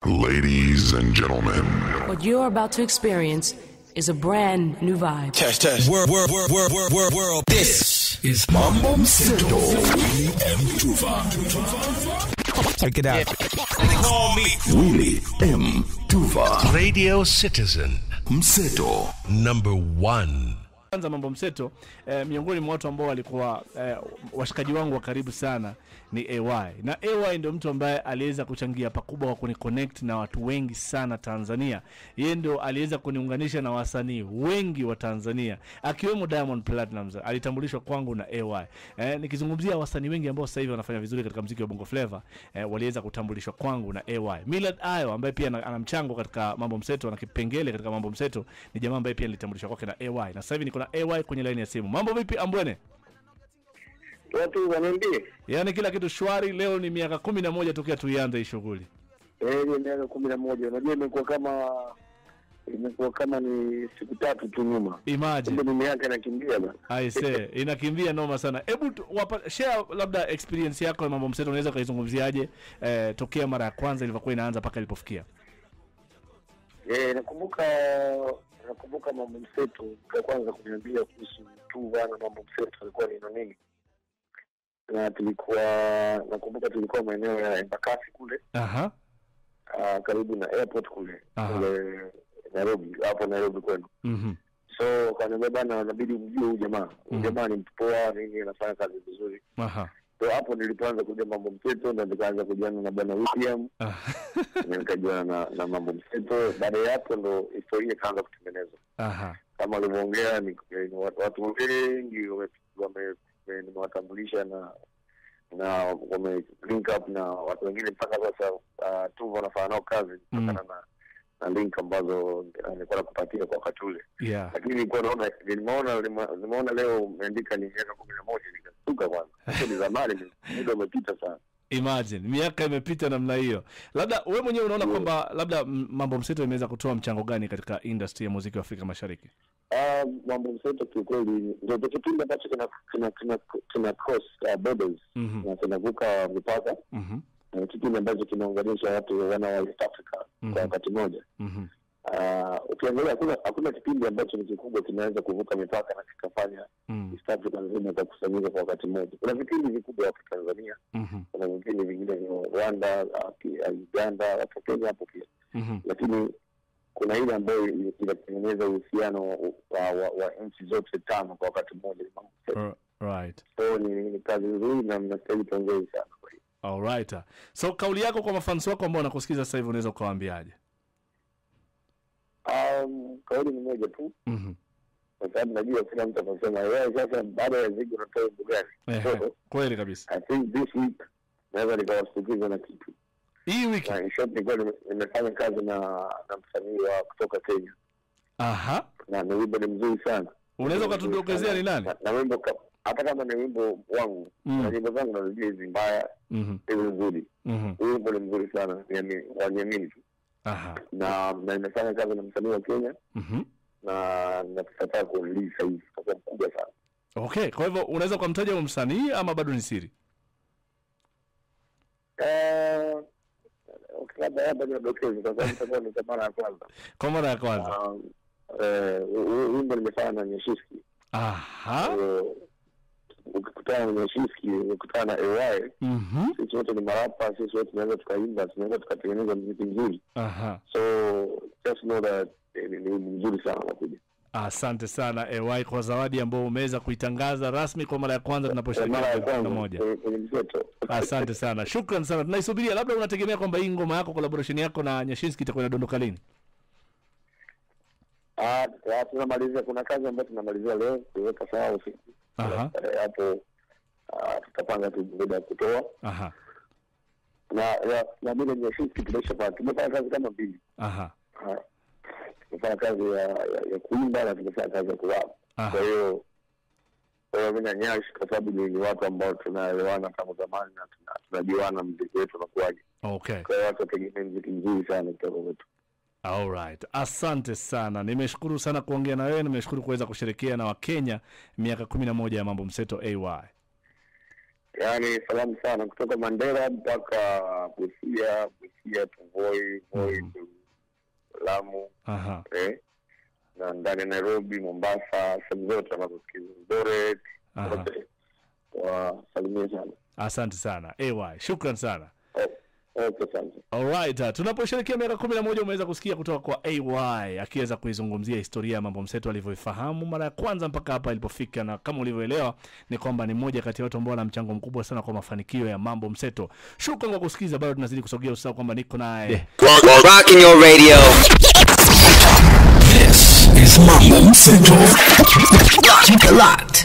Ladies and gentlemen, what you're about to experience is a brand new vibe. Test. World. This is Mambo Mseto. Check it out. Call me Willie M. Tuva. Radio Citizen Mseto. number 1. Kwanza Mambo Mseto, miongoni mwa watu ambao walikuwa washikaji wangu wa karibu sana ni AY. Na AY ndio mtu ambaye aliweza kuchangia pakubwa kwa kuniconnect na watu wengi sana Tanzania. Yeye ndio aliweza kuniunganisha na wasanii wengi wa Tanzania, akiwemo Diamond Platnumz. Alitambulishwa kwangu na AY. Nikizungumzia wasanii wengi ambao sasa hivi wanafanya vizuri katika muziki wa Bongo Flava, waliweza kutambulishwa kwangu na AY. Millard Ayo ambaye pia ana mchango katika Mambo Mseto na kipengele katika Mambo Mseto, ni jamaa ambaye pia nilitambulishwa kwake na AY. Na sasa hivi niko na AY kwenye line ya simu. Mambo vipi Ambwene? Watu wanaambia. Yaani kila kitu shwari. Leo ni miaka 11 tokea tuianze hii shughuli. Ni miaka 11. Unajua imekuwa kama ni siku 3 tu nyuma. Imagine. Ni miaka inakimbia bana. I say, inakimbia noma sana. Hebu share labda experience yako ya Mambo Mseto, unaweza kaizungumziaje tokea mara ya kwanza ilivyokuwa inaanza mpaka ilipofikia? Nakumbuka Mambo Mseto kwa kwanza kuniambia kuhusu tu bana Mambo Mseto alikuwa ni nini. Na nakumbuka tulikuwa maeneo ya Embakasi kule. Karibu na airport kule. Kule Nairobi, hapo Nairobi kwenu. So kaniambia bana inabidi mjue huyu jamaa. Huyu jamaa ni mtu poa, nini anafanya kazi vizuri. So hapo nilipoanza kujua Mambo Mseto na nikaanza kujuana na bwana William. Nikajuana na Mambo Mseto. Baada ya hapo ndo historia ikaanza kutengenezwa. Kama alivyoongea ni watu wengi wamewatambulisha na wame link up na watu wengine mpaka sasa tu wanafanya nao kazi kutokana na link ambazo nilikuwa nakupatia kwa wakati ule. Lakini nilikuwa naona nimeona leo umeandika ni miaka 11 nikashtuka kwanza. Ni zamani, muda umepita sana. Imagine, miaka imepita namna hiyo. Labda wewe mwenyewe unaona kwamba labda Mambo Mseto imeweza kutoa mchango gani katika industry ya muziki wa Afrika Mashariki? Mambo Mseto kiukweli ndio kipindi ambacho kina cross borders na kinavuka mipaka. Kipindi ambacho kinaunganisha watu wana wa East Africa kwa wakati mmoja. Ukiangalia hakuna kipindi ambacho ni kikubwa kinaweza kuvuka mipaka na kikafanya East Africa nzima kukusanyika kwa wakati mmoja. Kuna vipindi vikubwa hapa Tanzania, kuna vipindi vingine ni Rwanda, Uganda, hapo Kenya hapo pia. Lakini kuna ile ambayo inatengeneza uhusiano wa nchi zote tano kwa wakati mmoja. Right. So ni kazi nzuri na mnastahili pongezi sana kwa hiyo. Alright. So kauli yako kwa mafans wako ambao wanakusikiza sasa hivi unaweza kuwaambiaje? Kauli ni moja tu. Kwa sababu najua kila mtu anasema wewe sasa baada ya zigo unatoa wimbo gani? Kweli kabisa. I think this week naweza nikawashtukiza na kitu. Hii wiki nimefanya kazi na msanii wa kutoka Kenya. Na wimbo ni mzuri sana. Unaweza ukatudokezea ni nani? Na wimbo hata kama ni wimbo wangu, na wimbo zangu nazijua hizi mbaya, hizi nzuri. Wimbo ni mzuri sana, yani wanyamini tu. Na nimefanya kazi na msanii wa Kenya. Na nataka kurelease hivi kwa mkubwa sana. Okay, kwa hivyo unaweza kumtaja huyo msanii ama bado ni siri? Labda dokezi kwa sababu itakuwa ni mara ya kwanza. Kwa mara ya kwanza. Wimbo nimefanya na Nyashiski. Ukikutana na Nyashiski, ukikutana na AY. Sisi wote ni marapa, sisi wote tunaweza tukaimba, tunaweza tukatengeneza muziki mzuri. So just know that ni mzuri sana nakuja. Asante sana AY kwa zawadi ambayo umeweza kuitangaza rasmi kwa mara ya kwanza tunaposhirikiana pamoja. Asante sana. Shukrani sana. Tunaisubiria. Labda unategemea kwamba hii ngoma yako, collaboration yako na Nyashinski itakuwa inadondoka lini? Tunamalizia, kuna kazi ambayo tunamalizia leo kuweka sawa usiku. Hapo tutapanga tu muda kutoa. Na mimi Nyashinski tumefanya kazi kama mbili. Tumefanya kazi ya kuimba na tumefanya kazi ya kurap. Kwa hiyo mimi na Nyash kwa sababu ni watu ambao tunaelewana tangu zamani na tunajiwana muziki wetu unakuaje. Okay. Kwa hiyo watu wategemea muziki mzuri sana kutoka kwetu. Alright. Asante sana. Nimeshukuru sana kuongea na wewe, nimeshukuru kuweza kushirikiana na Wakenya miaka 11 ya Mambo Mseto AY. Yani salamu sana kutoka Mandela mpaka Busia Tuvoi, Lamu. Na ndani Nairobi, Mombasa, sehemu zote tunazosikiza. Eldoret. Wa salimia sana. Asante sana. AY, shukran sana. Asante. Alright, tunaposherehekea miaka 11 umeweza kusikia kutoka kwa AY akiweza kuizungumzia historia ya Mambo Mseto alivyoifahamu mara ya kwanza mpaka hapa ilipofika, na kama ulivyoelewa ni kwamba ni mmoja kati ya watu ambao wana mchango mkubwa sana kwa mafanikio ya Mambo Mseto. Shukran kwa kusikiza, bado tunazidi kusogea, usahau kwamba niko naye Rocking your radio. This is Mambo Mseto. Rock a lot.